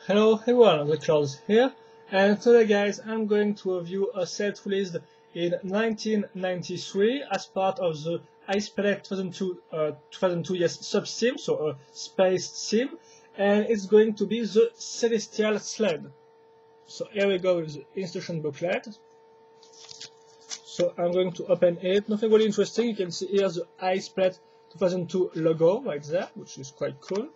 Hello everyone, the Charles here, and today guys I'm going to review a set released in 1993 as part of the iSpec 2002 sub-sim, so a space sim, and it's going to be the Celestial Sled. So here we go with the instruction booklet. So I'm going to open it. Nothing really interesting. You can see here the iSpec 2002 logo right there, which is quite cool.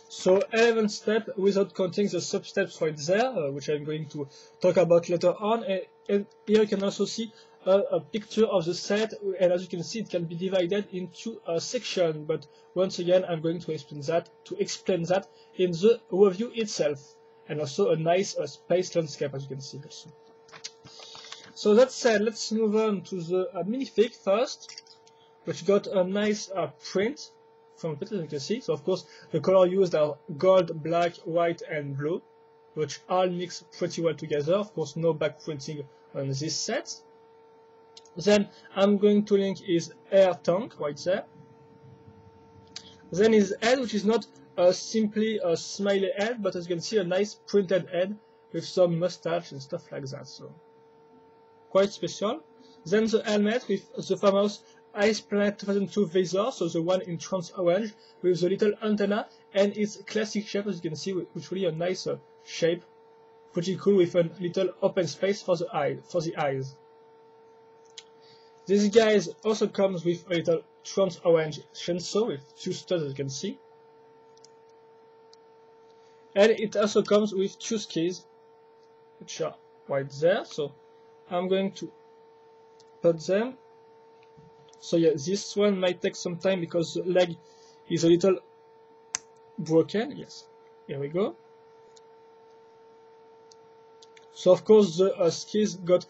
So 11 steps without counting the sub-steps right there, which I'm going to talk about later on. And here you can also see a picture of the set, and as you can see it can be divided into a section, but once again I'm going to explain that in the review itself, and also a nice space landscape as you can see also. So that said, let's move on to the minifig first, which got a nice print from the as you can see. So of course the color used are gold, black, white and blue, which all mix pretty well together. Of course no back printing on this set. Then I'm going to link his air tank right there. Then his head, which is not simply a smiley head, but as you can see a nice printed head with some mustache and stuff like that, so quite special. Then the helmet with the famous iSpec 2002 visor, so the one in trans orange with the little antenna and its classic shape, as you can see, which really a nice shape, pretty cool, with a little open space for the eyes. This guy also comes with a little trans orange chainsaw with two studs, as you can see, and it also comes with two skis, which are right there. So I'm going to put them. So yeah, this one might take some time because the leg is a little broken. Yes, here we go. So of course the skis got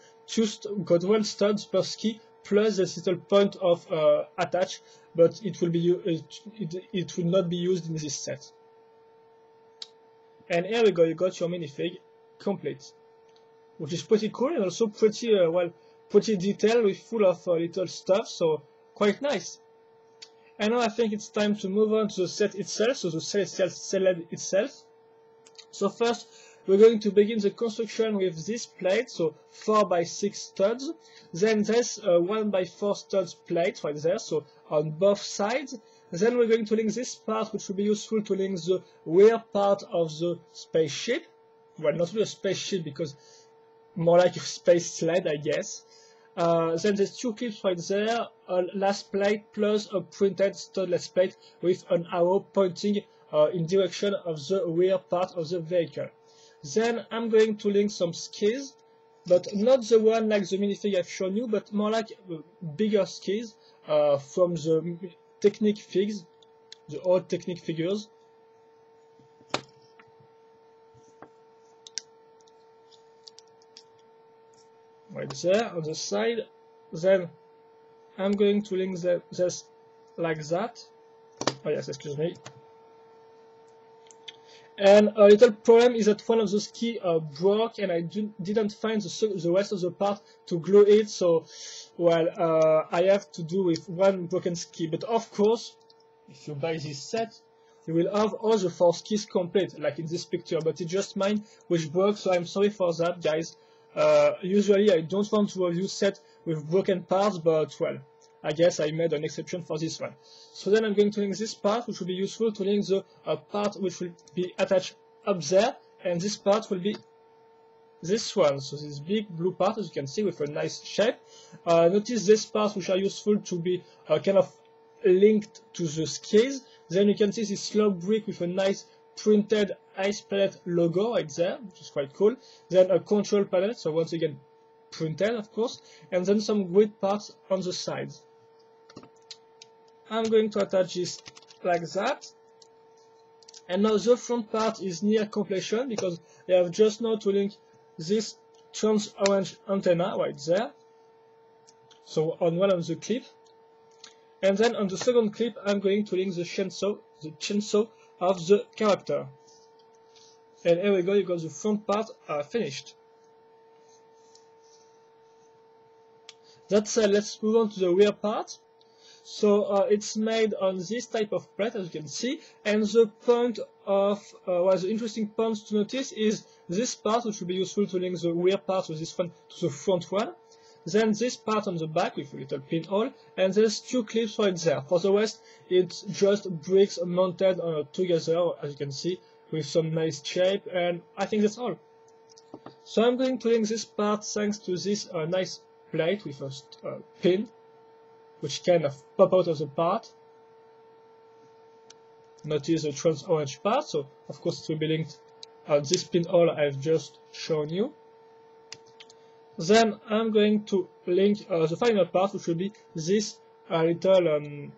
one studs per ski plus this little point of attach, but it will not be used in this set. And here we go, you got your minifig complete, which is pretty cool and also pretty pretty detailed with full of little stuff, so quite nice. And now I think it's time to move on to the set itself, so the Celestial Sled itself. So first we're going to begin the construction with this plate, so 4x6 studs. Then there's a 1x4 studs plate right there, so on both sides. Then we're going to link this part, which will be useful to link the rear part of the spaceship. Well, not really a spaceship, because more like a space sled, I guess. Then there's two clips right there, a last plate plus a printed studless plate with an arrow pointing in direction of the rear part of the vehicle. Then I'm going to link some skis, but not the one like the minifig I've shown you, but more like bigger skis from the Technic figs, the old Technic figures. Right there on the side. Then I'm going to link this like that. Oh yes, excuse me. And a little problem is that one of the skis broke, and I didn't find the rest of the part to glue it, so well, I have to do with one broken ski. But of course, if you buy this set, you will have all the 4 skis complete, like in this picture, but it's just mine which broke, so I'm sorry for that, guys. Usually I don't want to review set with broken parts, but well, I guess I made an exception for this one. So then I'm going to link this part, which will be useful to link the part which will be attached up there, and this part will be this one, so this big blue part, as you can see, with a nice shape. Notice this part which are useful to be kind of linked to the skis. Then you can see this slope brick with a nice printed iSpec logo right there, which is quite cool. Then a control panel, so once again printed of course, and then some grid parts on the sides. I'm going to attach this like that, and now the front part is near completion because I have just now to link this trans orange antenna right there, so on one of the clip, and then on the second clip I'm going to link the chainsaw of the character. And here we go, you got the front part finished. That said, let's move on to the rear part. So it's made on this type of plate, as you can see, and the point of the interesting points to notice is this part, which will be useful to link the rear part of this one to the front one. Then this part on the back with a little pinhole, and there's two clips right there. For the rest, it's just bricks mounted together, as you can see, with some nice shape, and I think that's all. So I'm going to link this part thanks to this nice plate with a pin, which kind of pop out of the part. Notice the trans orange part, so of course it will be linked on this pinhole I've just shown you. Then I'm going to link the final part, which will be this little, I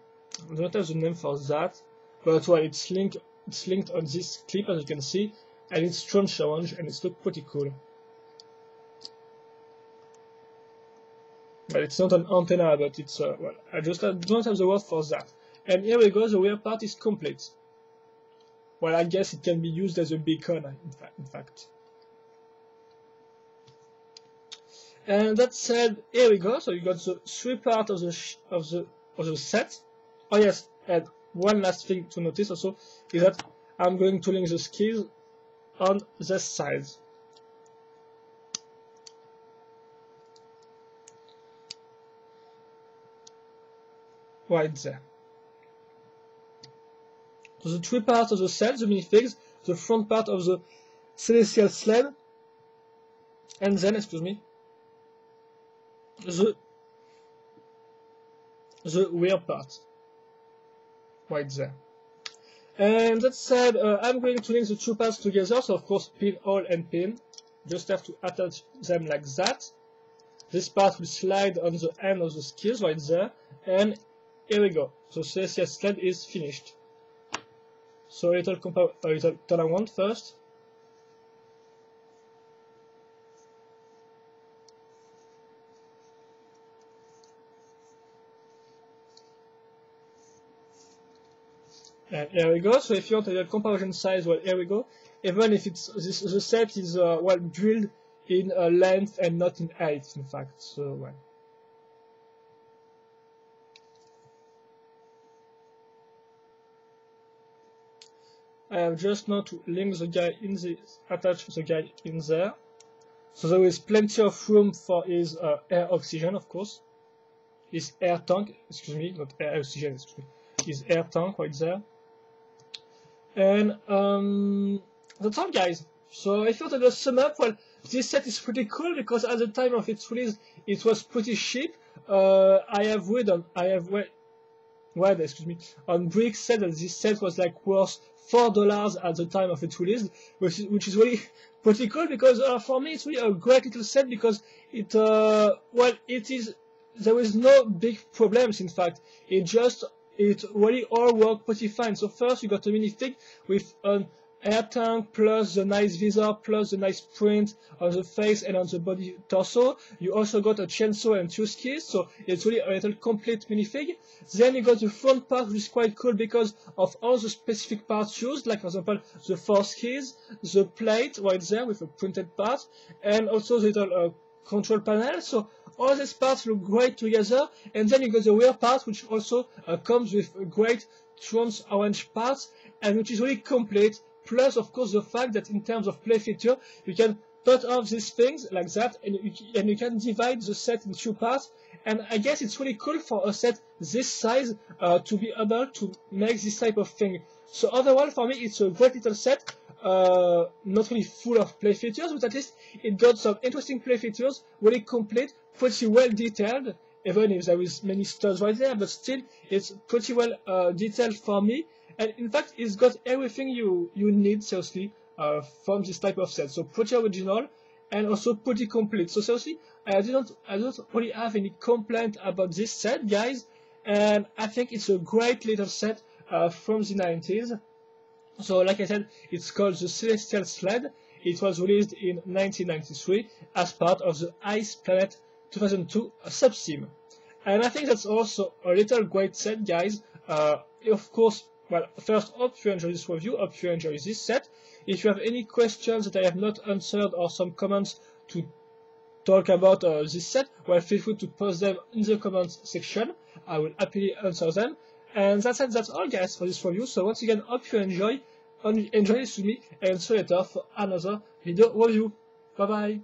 don't have the name for that, but well, it's linked on this clip, as you can see, and it's trans orange, and it's look pretty cool. Well, it's not an antenna, but it's, well, I just don't have the word for that. And here we go, the rear part is complete. Well, I guess it can be used as a beacon, in fact. And that said, here we go. So you got the three parts of the set. Oh yes, and one last thing to notice also is that I'm going to link the skis on the sides. Right there. So the three parts of the set, the minifigs, the front part of the celestial sled, and then, excuse me, the rear part, right there. And that said, I'm going to link the two parts together, so of course pinhole and pin, just have to attach them like that. This part will slide on the end of the skis right there, and here we go. So celestial sled is finished. So a little turn around first. And here we go. So if you want a little comparison size, well, here we go. Even if it's the set is well drilled in length and not in height, in fact. So well. I have just now to link the guy in this, attach the guy in there. So there is plenty of room for his air oxygen, of course. His air tank, excuse me, not air oxygen, excuse me. His air tank right there. And that's all, guys. So if you want to sum up, well, this set is pretty cool because at the time of its release, it was pretty cheap. I have read, excuse me, on Bricks said that this set was like worth $4 at the time of its release, which is really pretty cool because for me it's really a great little set because it there is no big problems. In fact, it really all worked pretty fine. So first you got a minifig with an air tank plus the nice visor plus the nice print on the face and on the body torso. You also got a chainsaw and two skis, so it's really a little complete minifig. Then you got the front part, which is quite cool because of all the specific parts used, like for example the four skis, the plate right there with a printed part, and also the little control panel. So all these parts look great together. And then you got the rear part, which also comes with great trans orange parts, and which is really complete. Plus, of course, the fact that in terms of play feature, you can cut off these things like that, and you can divide the set in two parts. And I guess it's really cool for a set this size to be able to make this type of thing. So overall, for me, it's a great little set. Not really full of play features, but at least it got some interesting play features, really complete, pretty well detailed, even if there is many studs right there, but still it's pretty well detailed for me. And in fact, it's got everything you need, seriously, from this type of set. So pretty original and also pretty complete. So seriously, I don't really have any complaint about this set, guys. And I think it's a great little set from the 90s. So like I said, it's called the Celestial Sled. It was released in 1993 as part of the Ice Planet 2002 sub-theme. And I think that's also a little great set, guys. Of course, well, first, hope you enjoy this review, hope you enjoy this set. If you have any questions that I have not answered or some comments to talk about this set, well, feel free to post them in the comments section. I will happily answer them. And that's it, that's all guys for this review. So once again, hope you enjoy this with me, and see you later for another video review. Bye bye.